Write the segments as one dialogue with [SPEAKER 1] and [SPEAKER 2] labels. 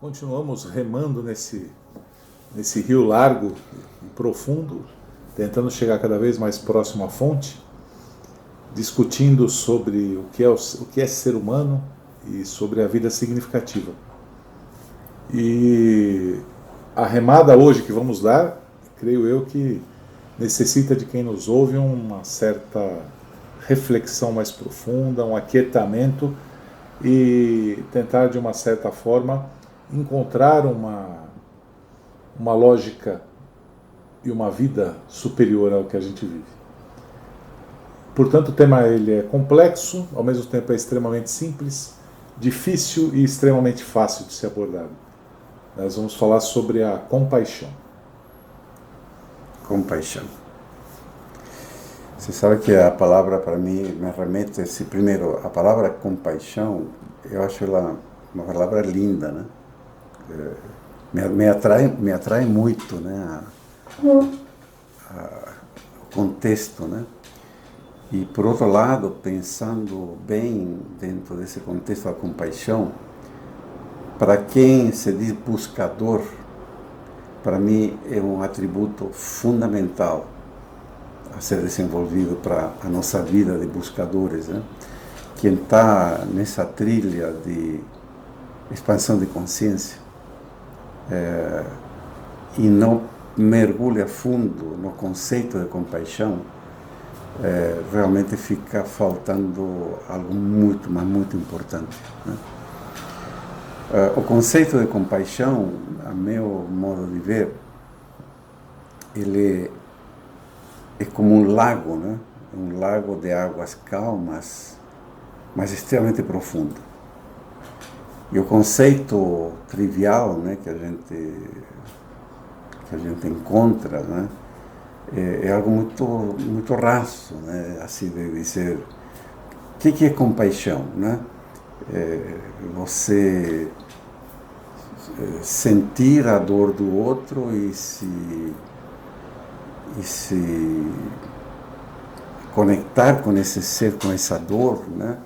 [SPEAKER 1] Continuamos remando nesse rio largo e profundo, tentando chegar cada vez mais próximo à fonte, discutindo sobre o que é ser humano e sobre a vida significativa. E a remada hoje que vamos dar, creio eu que necessita de quem nos ouve uma certa reflexão mais profunda, um aquietamento e tentar de uma certa forma encontrar uma lógica e uma vida superior ao que a gente vive. Portanto, o tema ele é complexo, ao mesmo tempo é extremamente simples, difícil e extremamente fácil de ser abordado. Nós vamos falar sobre a compaixão.
[SPEAKER 2] Compaixão. Você sabe que a palavra para mim me remete, primeiro, a palavra compaixão, eu acho ela uma palavra linda, né? Me atrai muito, né? O contexto, né? E por outro lado, pensando bem dentro desse contexto da compaixão, para quem se diz buscador, para mim é um atributo fundamental a ser desenvolvido para a nossa vida de buscadores, né? Quem está nessa trilha de expansão de consciência e não mergulha fundo no conceito de compaixão, realmente fica faltando algo muito, mas muito importante, né? O conceito de compaixão, a meu modo de ver, ele é como um lago, né? Um lago de águas calmas, mas extremamente profundo. E o conceito trivial, né, que a gente encontra, né, é algo muito raso, né, assim de dizer. O que é compaixão, né? Você sentir a dor do outro e se conectar com esse ser, com essa dor, né?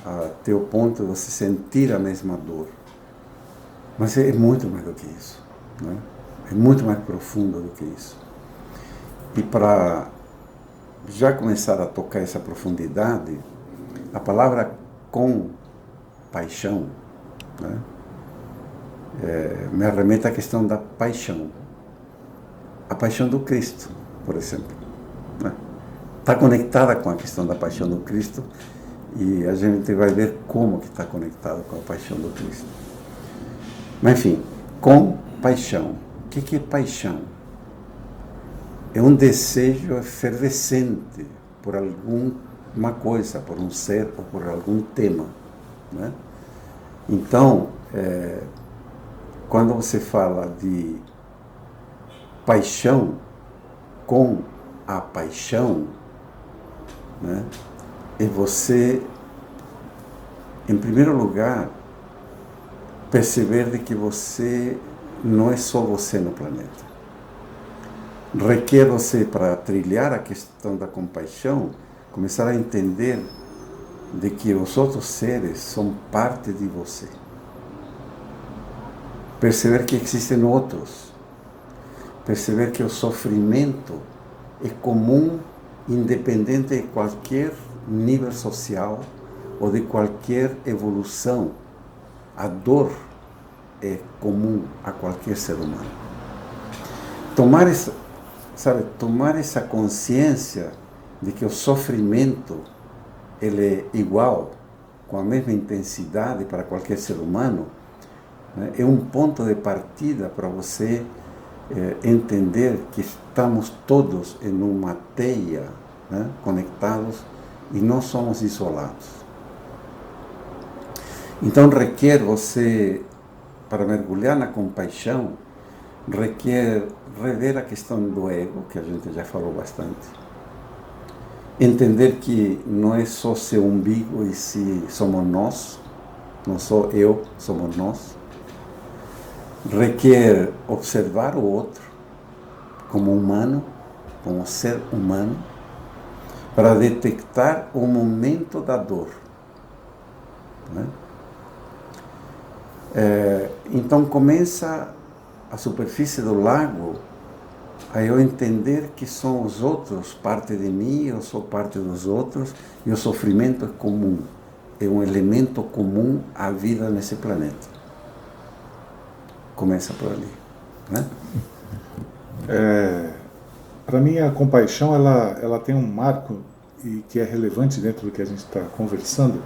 [SPEAKER 2] Até o ponto de você sentir a mesma dor. Mas é muito mais do que isso, né? É muito mais profundo do que isso. E para já começar a tocar essa profundidade, a palavra compaixão, né? Me arremete à questão da paixão. A paixão do Cristo, por exemplo, né? Está conectada com a questão da paixão do Cristo e a gente vai ver como que está conectado com a paixão do Cristo. Mas enfim, compaixão. O que é paixão? É um desejo efervescente por alguma coisa, por um ser ou por algum tema, né? Então, quando você fala de paixão com a paixão, né, é você, em primeiro lugar, perceber de que você não é só você no planeta. Requer você, para trilhar a questão da compaixão, começar a entender de que os outros seres são parte de você. Perceber que existem outros. Perceber que o sofrimento é comum, independente de qualquer nível social ou de qualquer evolução. A dor é comum a qualquer ser humano. Tomar essa consciência de que o sofrimento ele é igual, com a mesma intensidade para qualquer ser humano, né, é um ponto de partida para você entender que estamos todos em uma teia, né, conectados e não somos isolados. Então requer você, para mergulhar na compaixão, requer rever a questão do ego, que a gente já falou bastante. Entender que não é só seu umbigo e se somos nós, não sou eu, somos nós. Requer observar o outro como humano, como ser humano, para detectar o momento da dor, né? Então começa a superfície do lago a eu entender que são os outros parte de mim, eu sou parte dos outros, e o sofrimento é comum, é um elemento comum à vida nesse planeta. Começa por ali, né?
[SPEAKER 1] Para mim, a compaixão ela tem um marco e que é relevante dentro do que a gente está conversando.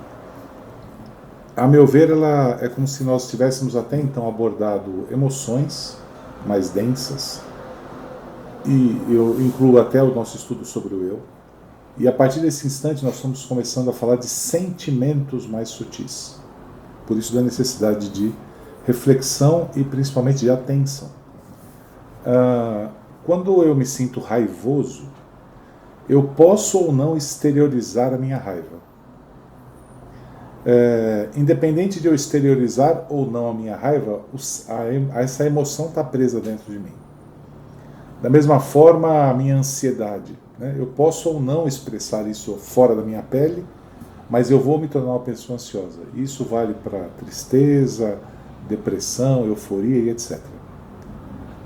[SPEAKER 1] A meu ver, ela é como se nós tivéssemos até então abordado emoções mais densas, e eu incluo até o nosso estudo sobre o eu, e a partir desse instante nós estamos começando a falar de sentimentos mais sutis. Por isso da necessidade de reflexão e principalmente de atenção. Quando eu me sinto raivoso, eu posso ou não exteriorizar a minha raiva. Independente de eu exteriorizar ou não a minha raiva, essa emoção está presa dentro de mim. Da mesma forma, a minha ansiedade, né? Eu posso ou não expressar isso fora da minha pele, mas eu vou me tornar uma pessoa ansiosa. Isso vale para tristeza, depressão, euforia e etc.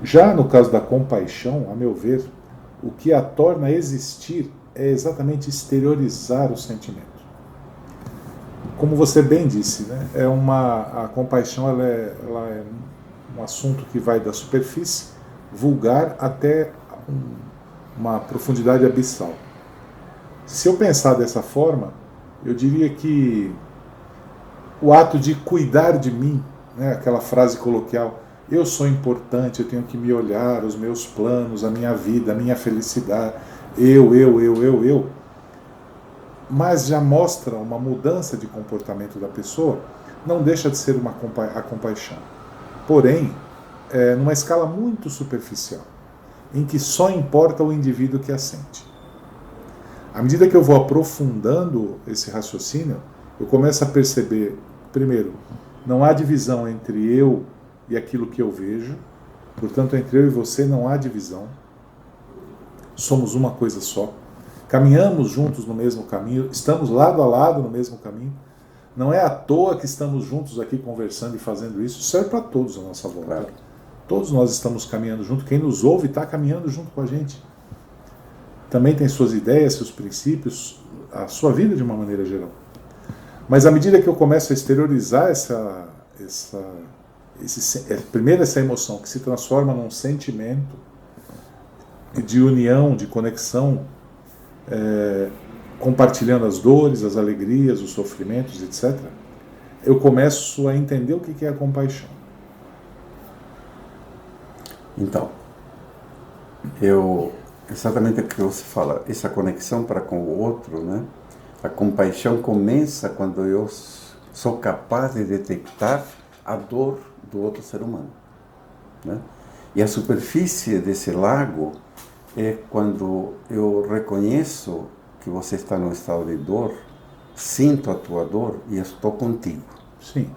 [SPEAKER 1] Já no caso da compaixão, a meu ver, o que a torna existir é exatamente exteriorizar o sentimento. Como você bem disse, né? A compaixão ela é um assunto que vai da superfície vulgar até uma profundidade abissal. Se eu pensar dessa forma, eu diria que o ato de cuidar de mim, né, aquela frase coloquial, eu sou importante, eu tenho que me olhar, os meus planos, a minha vida, a minha felicidade, eu, mas já mostra uma mudança de comportamento da pessoa, não deixa de ser a compaixão. Porém, numa escala muito superficial, em que só importa o indivíduo que a sente. À medida que eu vou aprofundando esse raciocínio, eu começo a perceber, primeiro, não há divisão entre eu e aquilo que eu vejo, portanto, entre eu e você não há divisão, somos uma coisa só, caminhamos juntos no mesmo caminho, estamos lado a lado no mesmo caminho, não é à toa que estamos juntos aqui conversando e fazendo isso, serve para todos à nossa volta. Claro. Todos nós estamos caminhando junto, quem nos ouve está caminhando junto com a gente. Também tem suas ideias, seus princípios, a sua vida de uma maneira geral. Mas à medida que eu começo a exteriorizar primeiro essa emoção, que se transforma num sentimento de união, de conexão, compartilhando as dores, as alegrias, os sofrimentos, etc., eu começo a entender o que é a compaixão.
[SPEAKER 2] Então, exatamente o que você fala, essa conexão para com o outro, né? A compaixão começa quando eu sou capaz de detectar a dor do outro ser humano, né? E a superfície desse lago é quando eu reconheço que você está no estado de dor, sinto a tua dor e estou contigo.
[SPEAKER 1] Sim.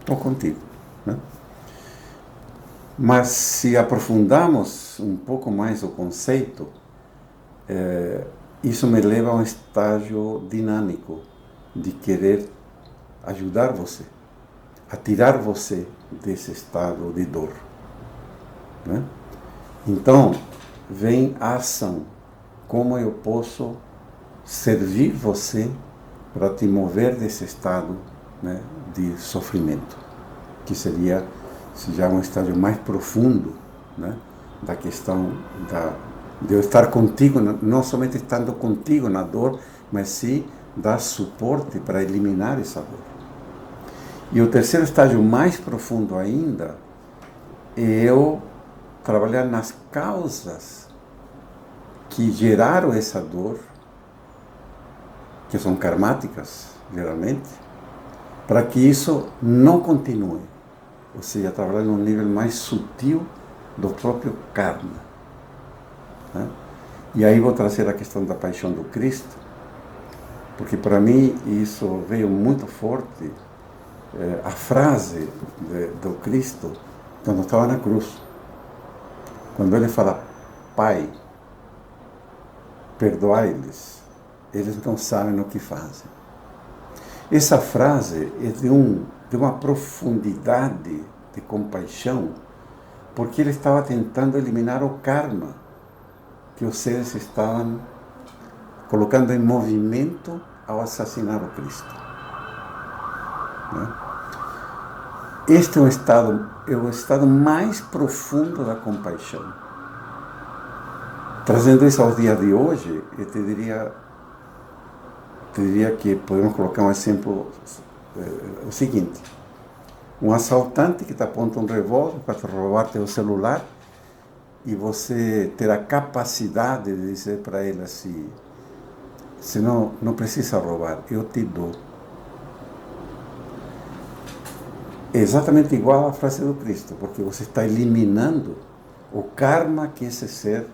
[SPEAKER 2] Estou contigo, né? Mas se aprofundamos um pouco mais o conceito, isso me leva a um estágio dinâmico de querer ajudar você, a tirar você desse estado de dor, né? Então, vem a ação. Como eu posso servir você para te mover desse estado, né, de sofrimento, que seria já um estágio mais profundo, né, da questão de eu estar contigo, não somente estando contigo na dor, mas sim dar suporte para eliminar essa dor. E o terceiro estágio mais profundo ainda é eu trabalhar nas causas que geraram essa dor, que são karmáticas, geralmente, para que isso não continue. Ou seja, trabalhar num nível mais sutil do próprio karma, né? E aí vou trazer a questão da paixão do Cristo, porque para mim isso veio muito forte, a frase do Cristo, quando estava na cruz. Quando ele fala, Pai, perdoai-lhes, eles não sabem o que fazem. Essa frase é de uma profundidade de compaixão, porque ele estava tentando eliminar o karma que os seres estavam colocando em movimento ao assassinar o Cristo. Né? Este é o estado mais profundo da compaixão. Trazendo isso ao dia de hoje, eu te diria que podemos colocar um exemplo, o seguinte: um assaltante que te aponta um revólver para te roubar teu celular, e você ter a capacidade de dizer para ele assim: "Se não precisa roubar, eu te dou". É exatamente igual à frase do Cristo, porque você está eliminando o karma que esse ser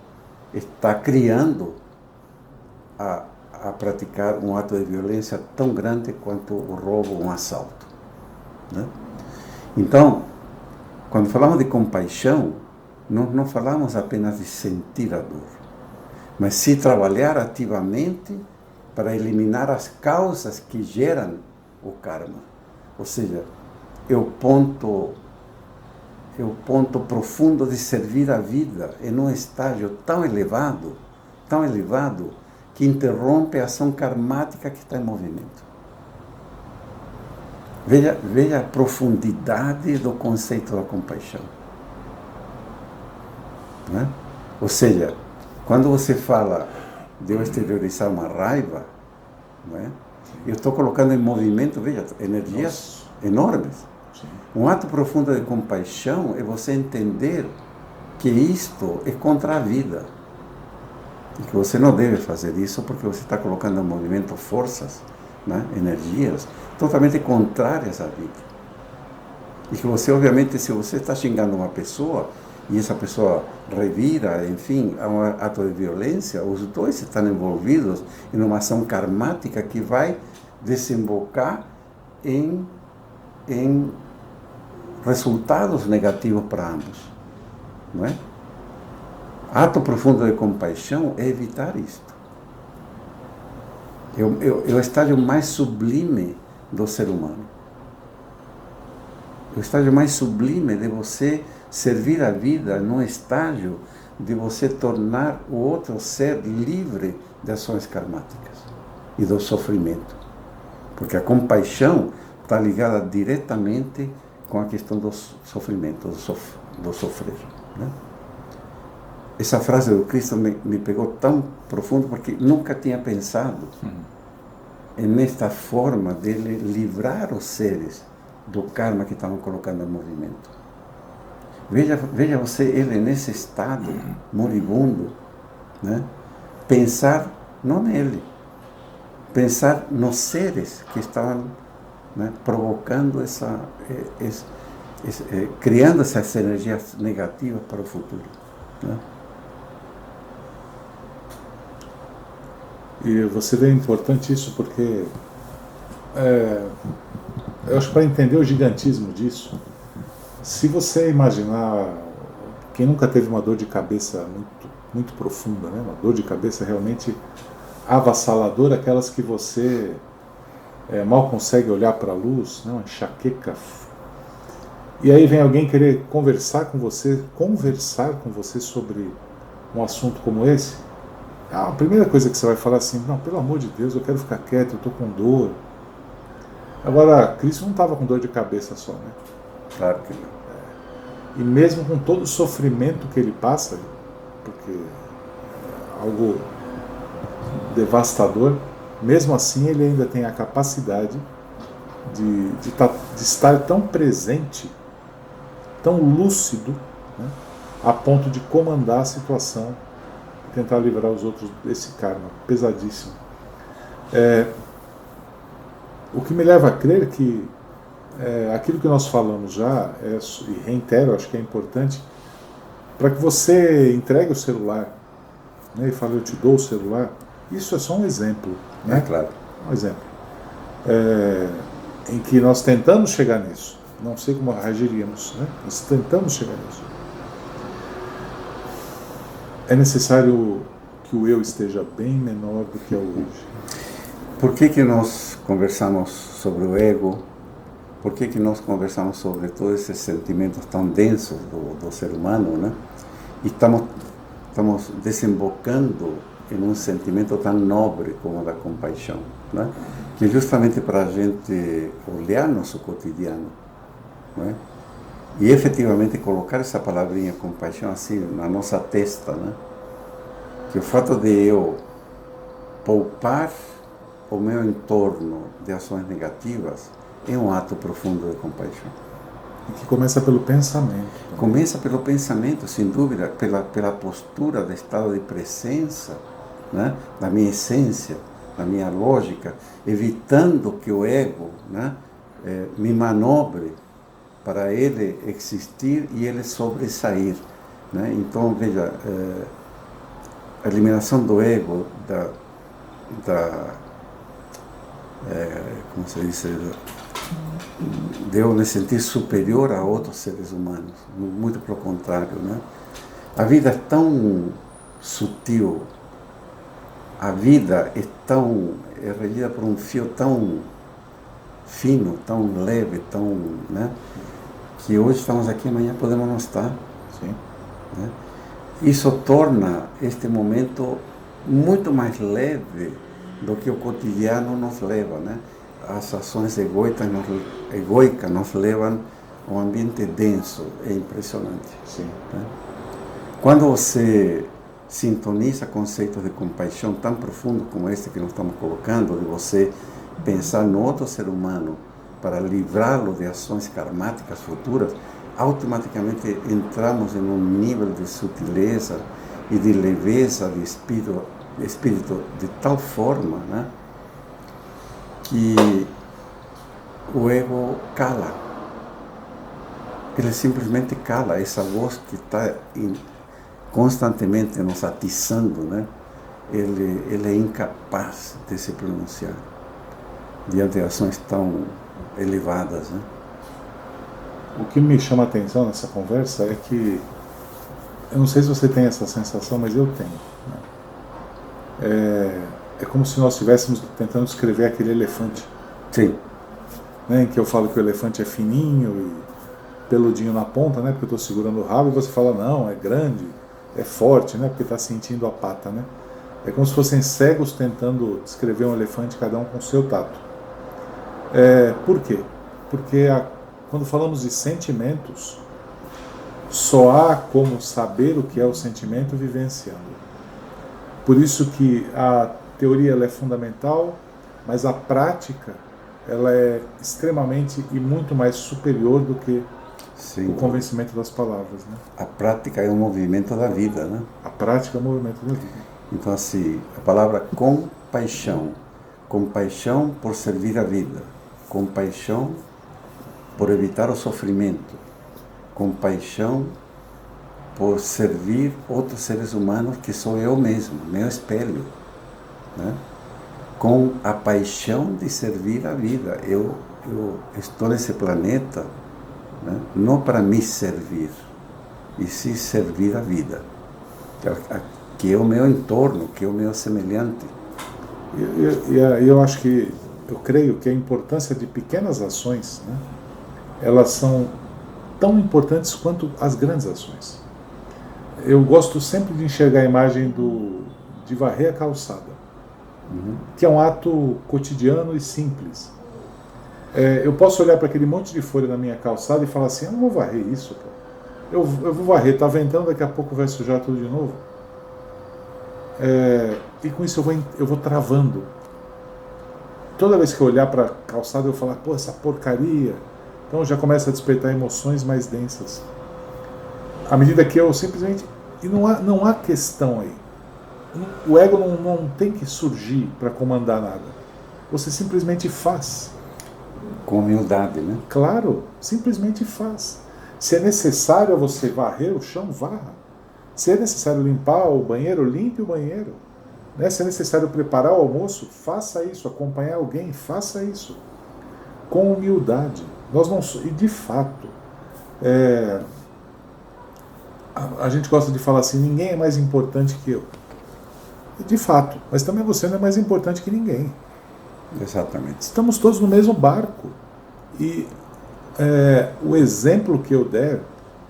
[SPEAKER 2] está criando a praticar um ato de violência tão grande quanto o roubo ou um assalto. Né? Então, quando falamos de compaixão, não falamos apenas de sentir a dor, mas sim trabalhar ativamente para eliminar as causas que geram o karma. Ou seja, é o ponto profundo de servir a vida em um estágio tão elevado, que interrompe a ação karmática que está em movimento. Veja a profundidade do conceito da compaixão. Né? Ou seja, quando você fala de eu exteriorizar uma raiva, não é? Eu estou colocando em movimento, veja, energias enormes. Sim. Um ato profundo de compaixão é você entender que isto é contra a vida. E que você não deve fazer isso porque você está colocando em movimento forças, né, energias totalmente contrárias à vida. E que você, obviamente, se você está xingando uma pessoa e essa pessoa revira, enfim, a um ato de violência, os dois estão envolvidos em uma ação karmática que vai desembocar em resultados negativos para ambos. Não é? Ato profundo de compaixão é evitar isto. É o estágio mais sublime do ser humano. É o estágio mais sublime de você servir a vida num estágio de você tornar o outro ser livre de ações karmáticas e do sofrimento. Porque a compaixão está ligada diretamente com a questão do sofrimento, do sofrer. Né? Essa frase do Cristo me pegou tão profundo porque nunca tinha pensado nesta forma de livrar os seres do karma que estavam colocando em movimento. Veja você, ele nesse estado moribundo, né? Pensar não nele, pensar nos seres que estavam, né, provocando criando essas energias negativas para o futuro. Né?
[SPEAKER 1] E você vê importante isso porque eu acho que para entender o gigantismo disso, se você imaginar, quem nunca teve uma dor de cabeça muito profunda, né? Uma dor de cabeça realmente avassaladora, aquelas que você mal consegue olhar para a luz, né? Uma enxaqueca. E aí vem alguém querer conversar com você sobre um assunto como esse. A primeira coisa que você vai falar assim: não, pelo amor de Deus, eu quero ficar quieto, eu estou com dor. Agora, Cristo não estava com dor de cabeça só, né?
[SPEAKER 2] Claro que não.
[SPEAKER 1] E mesmo com todo o sofrimento que ele passa, porque é algo devastador, mesmo assim ele ainda tem a capacidade de estar tão presente, tão lúcido, né, a ponto de comandar a situação e tentar livrar os outros desse karma pesadíssimo. O que me leva a crer que aquilo que nós falamos já, e reitero, acho que é importante, para que você entregue o celular, né, e fale: eu te dou o celular, isso é só um exemplo. Né?
[SPEAKER 2] É claro.
[SPEAKER 1] Um exemplo. Em que nós tentamos chegar nisso. Não sei como reagiríamos, né? Nós tentamos chegar nisso. É necessário que o eu esteja bem menor do que é hoje.
[SPEAKER 2] Por que nós conversamos sobre o ego? Por que nós conversamos sobre todos esses sentimentos tão densos do ser humano, né? E estamos desembocando em um sentimento tão nobre como o da compaixão, né? Que é justamente para a gente olhar nosso cotidiano, né? E efetivamente colocar essa palavrinha compaixão assim na nossa testa, né? Que o fato de eu poupar o meu entorno de ações negativas é um ato profundo de compaixão.
[SPEAKER 1] E que começa pelo pensamento.
[SPEAKER 2] Começa pelo pensamento, sem dúvida, pela postura de estado de presença, né, da minha essência, da minha lógica, evitando que o ego, né, me manobre para ele existir e ele sobressair, né? Então, veja, a eliminação do ego, como se diz, de eu me sentir superior a outros seres humanos, muito pelo contrário, né? A vida é tão sutil, a vida é regida por um fio tão fino, tão leve, tão, né? Que hoje estamos aqui, amanhã podemos não estar.
[SPEAKER 1] Sim.
[SPEAKER 2] Né? Isso torna este momento muito mais leve do que o cotidiano nos leva, né? As ações egoicas nos levam a um ambiente denso, é impressionante.
[SPEAKER 1] Sim.
[SPEAKER 2] Né? Quando você sintoniza conceitos de compaixão tão profundo como este que nós estamos colocando, de você pensar no outro ser humano para livrá-lo de ações karmáticas futuras, automaticamente entramos em um nível de sutileza e de leveza de espírito de tal forma, né, que o ego cala. Ele simplesmente cala. Essa voz que está constantemente nos atiçando, né, ele é incapaz de se pronunciar diante de ações tão elevadas, né?
[SPEAKER 1] O que me chama a atenção nessa conversa é que, eu não sei se você tem essa sensação, mas eu tenho, né? É como se nós estivéssemos tentando descrever aquele elefante.
[SPEAKER 2] Sim.
[SPEAKER 1] Né, em que eu falo que o elefante é fininho e peludinho na ponta, né, porque eu estou segurando o rabo, e você fala, não, é grande, é forte, né, porque está sentindo a pata, né? É como se fossem cegos tentando descrever um elefante, cada um com o seu tato. Por quê? Porque quando falamos de sentimentos, só há como saber o que é o sentimento vivenciando. Por isso que a teoria ela é fundamental, mas a prática ela é extremamente e muito mais superior do que o convencimento das palavras, né?
[SPEAKER 2] A prática é um movimento da vida, né?
[SPEAKER 1] A prática é um movimento da vida.
[SPEAKER 2] Então, assim, a palavra compaixão, compaixão por servir a vida, compaixão por evitar o sofrimento, compaixão por servir outros seres humanos que sou eu mesmo, meu espelho, né? Com a paixão de servir a vida. Eu estou nesse planeta, né, não para me servir, e sim servir a vida, que é o meu entorno, que é o meu semelhante.
[SPEAKER 1] E eu acho que, eu creio que a importância de pequenas ações, né, elas são tão importantes quanto as grandes ações. Eu gosto sempre de enxergar a imagem de varrer a calçada, que é um ato cotidiano e simples. Eu posso olhar para aquele monte de folha na minha calçada e falar assim, eu não vou varrer isso, pô. Eu vou varrer, tá ventando, daqui a pouco vai sujar tudo de novo. E com isso eu vou travando. Toda vez que eu olhar para a calçada eu falar, pô, essa porcaria. Então já começa a despertar emoções mais densas. À medida que eu simplesmente... E não há questão aí. O ego não tem que surgir para comandar nada. Você simplesmente faz.
[SPEAKER 2] Com humildade, né?
[SPEAKER 1] Claro, simplesmente faz. Se é necessário você varrer o chão, varra. Se é necessário limpar o banheiro, limpe o banheiro. Né? Se é necessário preparar o almoço, faça isso. Acompanhar alguém, faça isso. Com humildade. E de fato, a gente gosta de falar assim, ninguém é mais importante que eu. De fato, mas também você não é mais importante que ninguém.
[SPEAKER 2] Exatamente.
[SPEAKER 1] Estamos todos no mesmo barco. E o exemplo que eu der,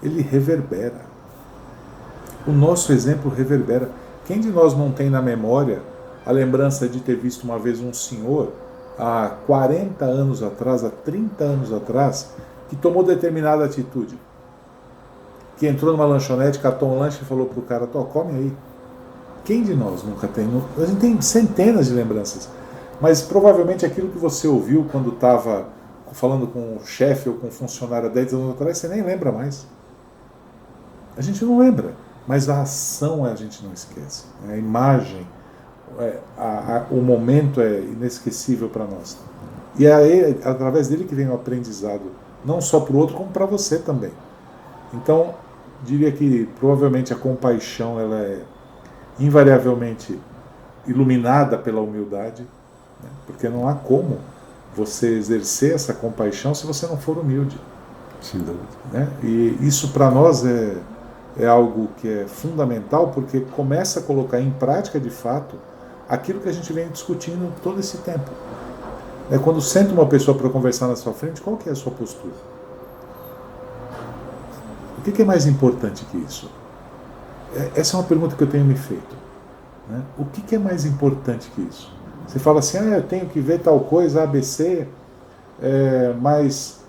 [SPEAKER 1] ele reverbera. O nosso exemplo reverbera. Quem de nós não tem na memória a lembrança de ter visto uma vez um senhor, há 40 anos atrás, há 30 anos atrás, que tomou determinada atitude? Que entrou numa lanchonete, catou um lanche e falou pro cara, come aí. Quem de nós nunca tem? A gente tem centenas de lembranças. Mas provavelmente aquilo que você ouviu quando estava falando com o chefe ou com o funcionário há 10 anos atrás, você nem lembra mais. A gente não lembra, mas a ação a gente não esquece. A imagem, o momento é inesquecível para nós. E é através dele que vem o aprendizado, não só para o outro, como para você também. Então, diria que provavelmente a compaixão ela é invariavelmente iluminada pela humildade, né? Porque não há como você exercer essa compaixão se você não for humilde.
[SPEAKER 2] Sem dúvida.
[SPEAKER 1] Né? E isso para nós é algo que é fundamental, porque começa a colocar em prática de fato aquilo que a gente vem discutindo todo esse tempo. Quando senta uma pessoa para conversar na sua frente, qual que é a sua postura? O que é mais importante que isso? Essa é uma pergunta que eu tenho me feito. Né? O que é mais importante que isso? Você fala assim, eu tenho que ver tal coisa, ABC, mas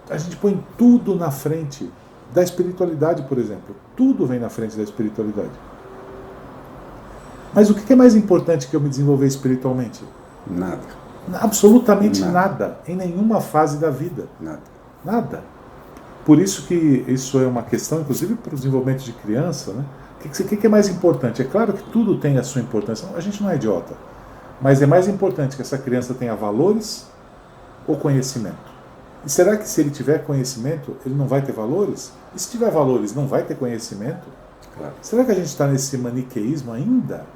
[SPEAKER 1] a gente põe tudo na frente da espiritualidade, por exemplo. Tudo vem na frente da espiritualidade. Mas o que é mais importante que eu me desenvolver espiritualmente?
[SPEAKER 2] Nada.
[SPEAKER 1] Absolutamente nada. Em nenhuma fase da vida. Nada. Por isso que isso é uma questão, inclusive para o desenvolvimento de criança, né? O que é mais importante? É claro que tudo tem a sua importância. A gente não é idiota. Mas é mais importante que essa criança tenha valores ou conhecimento? E será que se ele tiver conhecimento, ele não vai ter valores? E se tiver valores, não vai ter conhecimento?
[SPEAKER 2] Claro.
[SPEAKER 1] Será que a gente está nesse maniqueísmo ainda?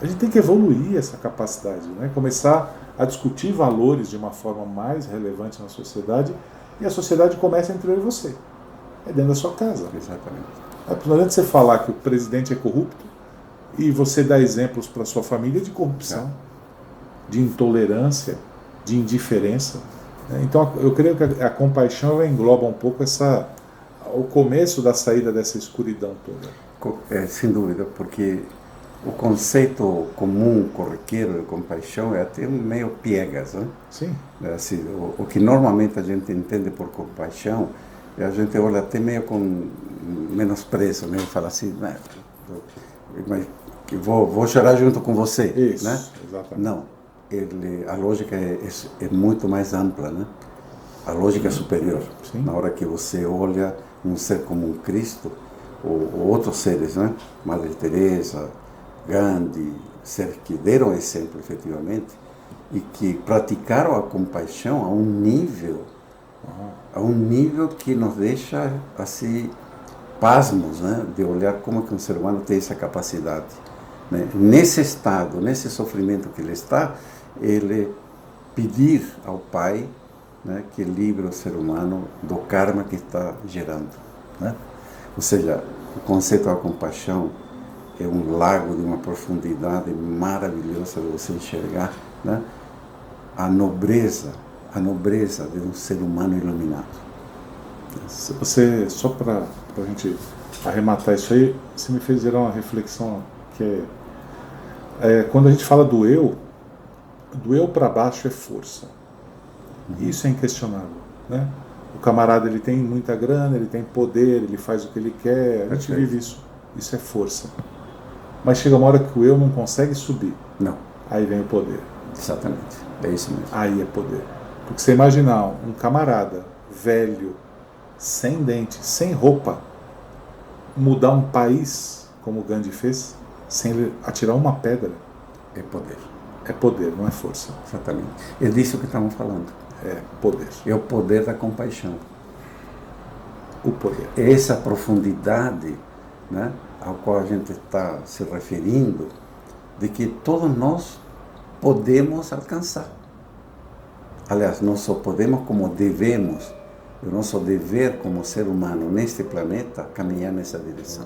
[SPEAKER 1] A gente tem que evoluir essa capacidade, né? Começar a discutir valores de uma forma mais relevante na sociedade, e a sociedade começa entre eu e você. É dentro da sua casa.
[SPEAKER 2] Exatamente.
[SPEAKER 1] Não adianta você falar que o presidente é corrupto e você dá exemplos para sua família de corrupção, de intolerância, de indiferença. Então eu creio que a compaixão ela engloba um pouco o começo da saída dessa escuridão toda.
[SPEAKER 2] Sem dúvida, porque o conceito comum, corriqueiro de compaixão é até meio piegas, né?
[SPEAKER 1] Sim.
[SPEAKER 2] Assim, o que normalmente a gente entende por compaixão, a gente olha até meio com menosprezo, né? Fala assim, mas vou chorar junto com você.
[SPEAKER 1] Isso,
[SPEAKER 2] né?
[SPEAKER 1] Exatamente.
[SPEAKER 2] Não, a lógica é muito mais ampla, né? A lógica é superior.
[SPEAKER 1] Sim.
[SPEAKER 2] Na hora que você olha um ser como um Cristo, ou outros seres, né? Madre Teresa, Gandhi, seres que deram exemplo efetivamente e que praticaram a compaixão a um nível que nos deixa assim pasmos, né? De olhar como que um ser humano tem essa capacidade, né? Nesse estado, nesse sofrimento que ele está, ele pedir ao Pai, né, que livre o ser humano do karma que está gerando, né? Ou seja, o conceito da compaixão é um lago de uma profundidade maravilhosa de você enxergar, né? A nobreza de um ser humano iluminado.
[SPEAKER 1] Você, só para a gente arrematar isso aí, você me fez gerar uma reflexão que quando a gente fala do eu para baixo é força. Isso é inquestionável, né? O camarada ele tem muita grana, ele tem poder, ele faz o que ele quer, a gente vive isso. Isso é força. Mas chega uma hora que o eu não consegue subir.
[SPEAKER 2] Não.
[SPEAKER 1] Aí vem o poder.
[SPEAKER 2] Exatamente. É isso mesmo.
[SPEAKER 1] Aí é poder. Porque você imaginar um camarada velho, sem dente, sem roupa, mudar um país, como o Gandhi fez, sem ele atirar uma pedra.
[SPEAKER 2] É poder.
[SPEAKER 1] É poder, não é força.
[SPEAKER 2] Exatamente. É disso que estamos falando.
[SPEAKER 1] É poder.
[SPEAKER 2] É o poder da compaixão.
[SPEAKER 1] O poder.
[SPEAKER 2] É essa profundidade, né, ao qual a gente está se referindo, de que todos nós podemos alcançar. Aliás, não só podemos, como devemos, o nosso dever como ser humano neste planeta, caminhar nessa direção.